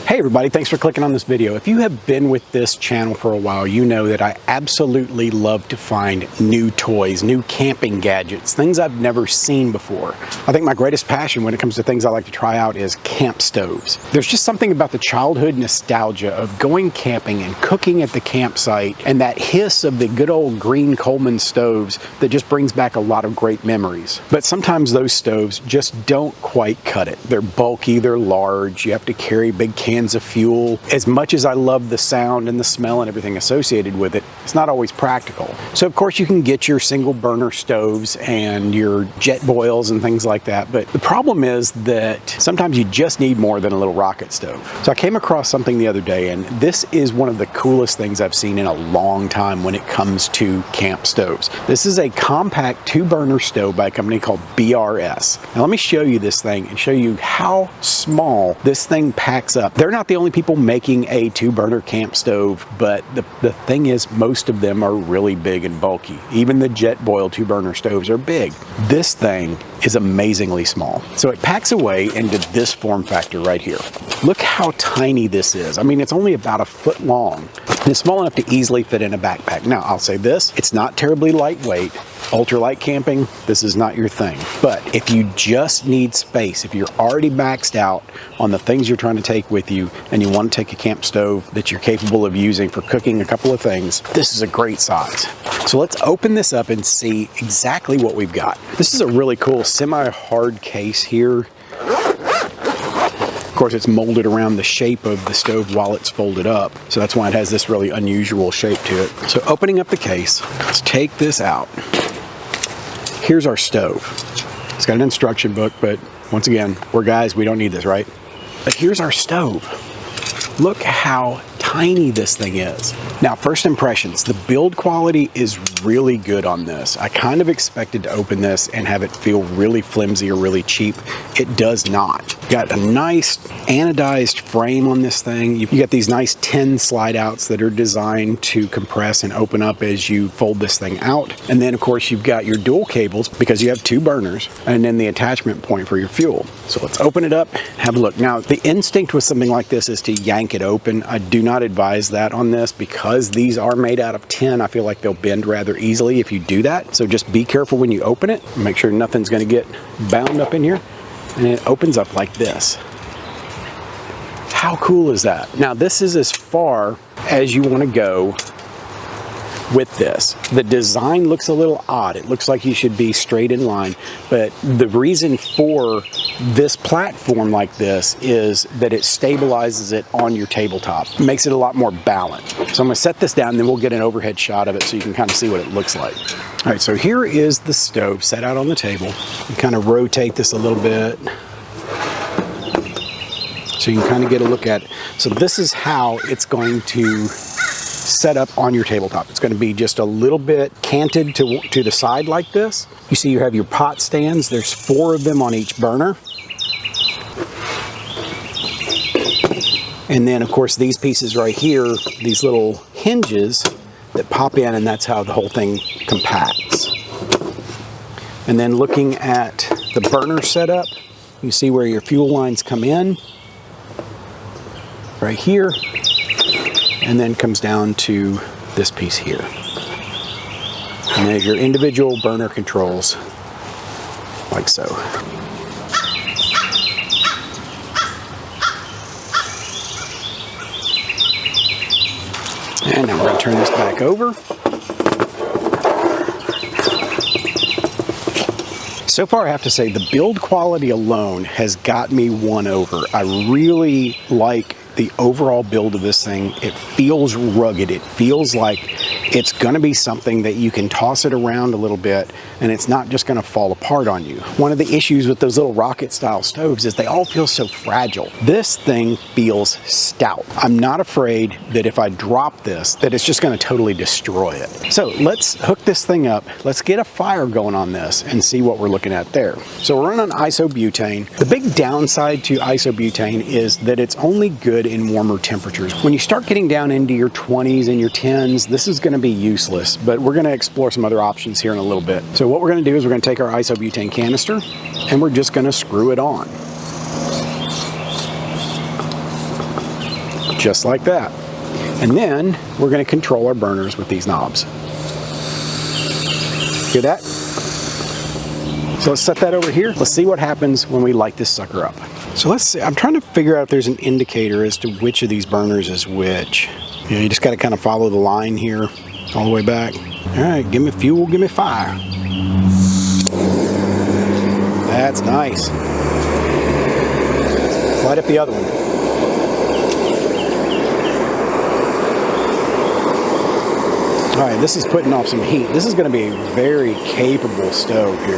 Hey everybody, thanks for clicking on this video. If you have been with this channel for a while, you know that I absolutely love to find new toys, new camping gadgets, things I've never seen before. I think my greatest passion when it comes to things I like to try out is camp stoves. There's just something about the childhood nostalgia of going camping and cooking at the campsite and that hiss of the good old green Coleman stoves that just brings back a lot of great memories. But sometimes those stoves just don't quite cut it. They're bulky, they're large, you have to carry big cans of fuel. As much as I love the sound and the smell and everything associated with it, it's not always practical. So of course you can get your single burner stoves and your jet boils and things like that, but the problem is that sometimes you just need more than a little rocket stove. So I came across something the other day, and this is one of the coolest things I've seen in a long time when it comes to camp stoves. This is a compact 2-burner stove by a company called BRS. Now let me show you this thing and show you how small this thing packs up. They're not the only people making a 2-burner camp stove, but the thing is most of them are really big and bulky. Even the jet boil 2-burner stoves are big. This thing is amazingly small. So it packs away into this form factor right here. Look how tiny this is. I mean, it's only about a foot long. And it's small enough to easily fit in a backpack. Now, I'll say this, it's not terribly lightweight. Ultralight camping, this is not your thing. But if you just need space, if you're already maxed out on the things you're trying to take with you and you want to take a camp stove that you're capable of using for cooking a couple of things, this is a great size. So let's open this up and see exactly what we've got. This is a really cool semi-hard case here. Of course, it's molded around the shape of the stove while it's folded up. So that's why it has this really unusual shape to it. So opening up the case, let's take this out. Here's our stove. It's got an instruction book, but once again, we're guys, we don't need this, right? But here's our stove. Look how tiny this thing is. Now, first impressions, the build quality is really good on this. I kind of expected to open this and have it feel really flimsy or really cheap. It does not. Got a nice anodized frame on this thing. You got these nice 10 slide outs that are designed to compress and open up as you fold this thing out. And then of course you've got your dual cables because you have 2 burners and then the attachment point for your fuel. So let's open it up, have a look. Now the instinct with something like this is to yank it open. I do not advise that on this because these are made out of tin. I feel like they'll bend rather easily if you do that. So just be careful when you open it. Make sure nothing's gonna get bound up in here. And it opens up like this. How cool is that? Now this is as far as you want to go with this. The design looks a little odd. It looks like you should be straight in line, but the reason for this platform like this is that it stabilizes it on your tabletop. It makes it a lot more balanced. So I'm gonna set this down and then we'll get an overhead shot of it so you can kind of see what it looks like. All right, so here is the stove set out on the table. You kind of rotate this a little bit so you can kind of get a look at it. So this is how it's going to set up on your tabletop. It's going to be just a little bit canted to the side like this. You see you have your pot stands. There's 4 of them on each burner. And then of course these pieces right here, these little hinges that pop in, and that's how the whole thing compacts. And then looking at the burner setup, you see where your fuel lines come in right here, and then comes down to this piece here. And there's your individual burner controls, like so. And now we're going to turn this back over. So far I have to say the build quality alone has got me won over. I really like the overall build of this thing. It feels rugged. It feels like it's gonna be something that you can toss it around a little bit and it's not just gonna fall apart on you. One of the issues with those little rocket style stoves is they all feel so fragile. This thing feels stout. I'm not afraid that if I drop this, that it's just gonna totally destroy it. So let's hook this thing up. Let's get a fire going on this and see what we're looking at there. So we're running isobutane. The big downside to isobutane is that it's only good in warmer temperatures. When you start getting down into your 20s and your 10s, this is gonna be useless, but we're gonna explore some other options here in a little bit. So what we're gonna do is we're gonna take our isobutane canister and we're just gonna screw it on. just like that. And then we're going to control our burners with these knobs. Hear that? So let's set that over here. Let's see what happens when we light this sucker up. So let's see, I'm trying to figure out if there's an indicator as to which of these burners is which. You know, you just got to kind of follow the line here all the way back. All right, give me fuel, give me fire. That's nice. Light up the other one. All right, this is putting off some heat. This is going to be a very capable stove here.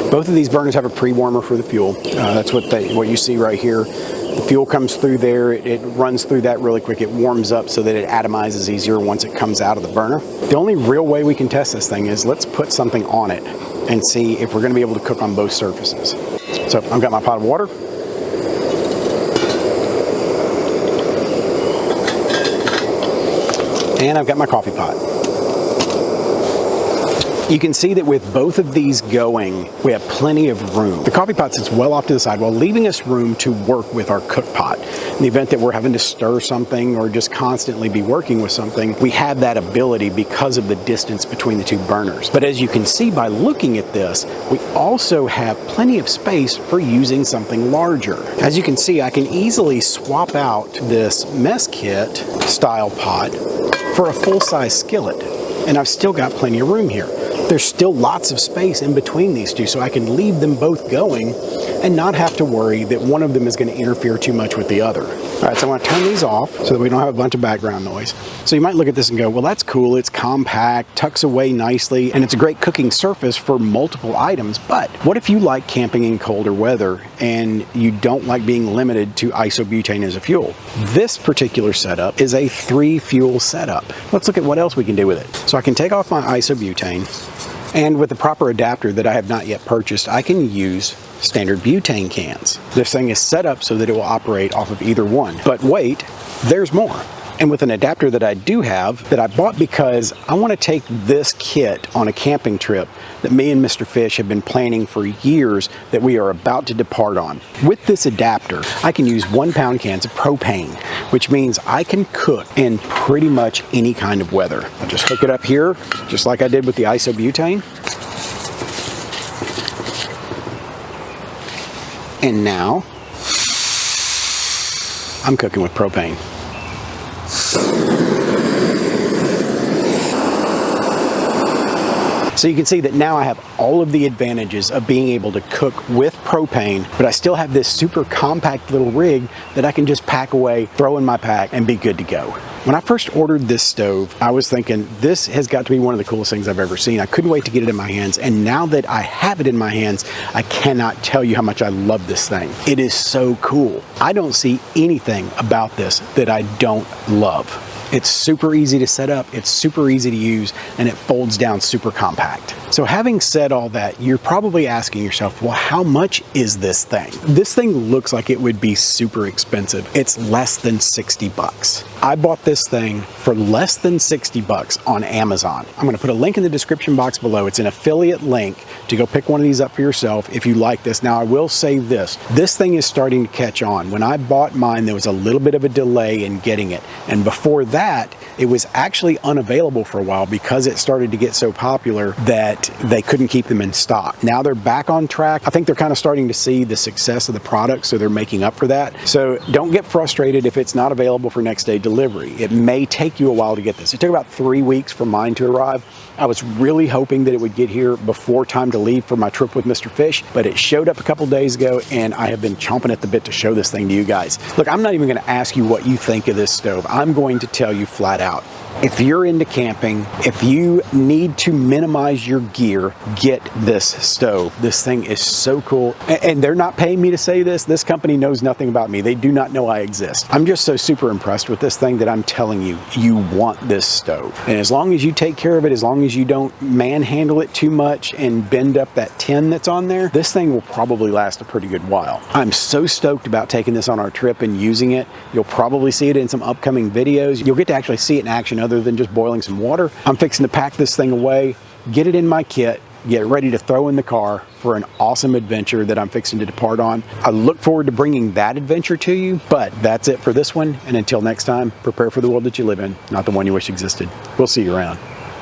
Both of these burners have a pre-warmer for the fuel. That's what you see right here. The fuel comes through there, it runs through that really quick, it warms up so that it atomizes easier once it comes out of the burner. The only real way we can test this thing is let's put something on it and see if we're going to be able to cook on both surfaces. So I've got my pot of water. And I've got my coffee pot. You can see that with both of these going, we have plenty of room. The coffee pot sits well off to the side while leaving us room to work with our cook pot. In the event that we're having to stir something or just constantly be working with something, we have that ability because of the distance between the two burners. But as you can see by looking at this, we also have plenty of space for using something larger. As you can see, I can easily swap out this mess kit style pot for a full-size skillet, and I've still got plenty of room here. There's still lots of space in between these two, so I can leave them both going and not have to worry that one of them is going to interfere too much with the other. All right, so I want to turn these off so that we don't have a bunch of background noise. So you might look at this and go, well, that's cool. It's compact, tucks away nicely, and it's a great cooking surface for multiple items. But what if you like camping in colder weather and you don't like being limited to isobutane as a fuel? This particular setup is a 3-fuel setup. Let's look at what else we can do with it. So I can take off my isobutane, and with the proper adapter that I have not yet purchased, I can use standard butane cans. This thing is set up so that it will operate off of either one. But wait, there's more. And with an adapter that I do have, that I bought because I want to take this kit on a camping trip that me and Mr. Fish have been planning for years that we are about to depart on. With this adapter, I can use 1-pound cans of propane, which means I can cook in pretty much any kind of weather. I'll just hook it up here, just like I did with the isobutane. And now, I'm cooking with propane. So you can see that now I have all of the advantages of being able to cook with propane, but I still have this super compact little rig that I can just pack away, throw in my pack, and be good to go. When I first ordered this stove, I was thinking, this has got to be one of the coolest things I've ever seen. I couldn't wait to get it in my hands, and now that I have it in my hands, I cannot tell you how much I love this thing. It is so cool. I don't see anything about this that I don't love. It's super easy to set up, it's super easy to use, and it folds down super compact. So having said all that, you're probably asking yourself, well, how much is this thing? This thing looks like it would be super expensive. It's less than 60 bucks. I bought this thing for less than 60 bucks on Amazon. I'm gonna put a link in the description box below. It's an affiliate link to go pick one of these up for yourself if you like this. Now, I will say this thing is starting to catch on. When I bought mine, there was a little bit of a delay in getting it. And before that, it was actually unavailable for a while because it started to get so popular that they couldn't keep them in stock. Now they're back on track. I think they're kind of starting to see the success of the product, so they're making up for that. So don't get frustrated if it's not available for next day delivery. It may take you a while to get this. It took about 3 weeks for mine to arrive. I was really hoping that it would get here before time to leave for my trip with Mr. Fish, but it showed up a couple days ago, and I have been chomping at the bit to show this thing to you guys. Look, I'm not even gonna ask you what you think of this stove. I'm going to tell you flat out. If you're into camping, if you need to minimize your gear, get this stove. This thing is so cool. And they're not paying me to say this. This company knows nothing about me. They do not know I exist. I'm just so super impressed with this thing that I'm telling you, you want this stove. And as long as you take care of it, as long as you don't manhandle it too much and bend up that tin that's on there, this thing will probably last a pretty good while. I'm so stoked about taking this on our trip and using it. You'll probably see it in some upcoming videos. You'll get to actually see it in action other than just boiling some water. I'm fixing to pack this thing away, get it in my kit, get ready to throw in the car for an awesome adventure that I'm fixing to depart on. I look forward to bringing that adventure to you, but that's it for this one. And until next time, prepare for the world that you live in, not the one you wish existed. We'll see you around.